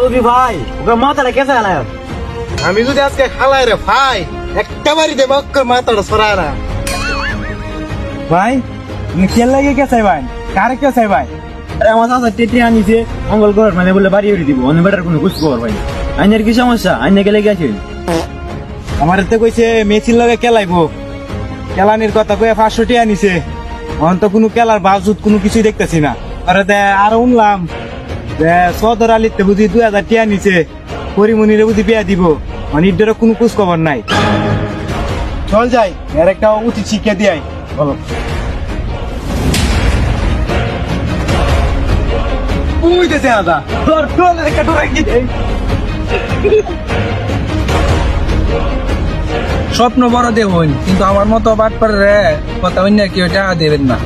রবি ভাই ওকে মাথাটা কেসে আলায় আমি যদি আজকে খালাই রে ভাই একটা বাড়ি দেব মাথাটা সরায় না। ভাই তুমি কেল লাগে কে চাই ভাই কারে কে চাই ভাই? আরে আমার চাচা টেটে আনিছে মঙ্গল ঘর মানে বলে বাড়ি উড়ে দিব অন্য বেটার কোনো খুশ খবর ভাই। আইনের কি সমস্যা আইনে গেলে গেছে আমার তো কইছে মেসির লগে কেলাইবো, কেলানির কথা কয়ে 500 টাকা নিছে। এখন তো কোনো কেলার বাজুত কোনো কিছুই দেখতেছি না। আরে আরো উনলাম যে সদর আলিতে বুঝি 2000 টাকা নিছে, পরিমনিরে বুঝি বিয়া দিব, অনিডের কোনো খোঁজ খবর নাই। চল যাই, এর একটা উচিত শিক্ষা দিয়াই। বলো বুঝতেছে আদা তোর তোর একটা ডরাই গিয়ে স্বপ্ন বড় দেবন কিন্তু আমার মতো বাটপার রে কথা অন্য কেউ টাকা দেবেন না।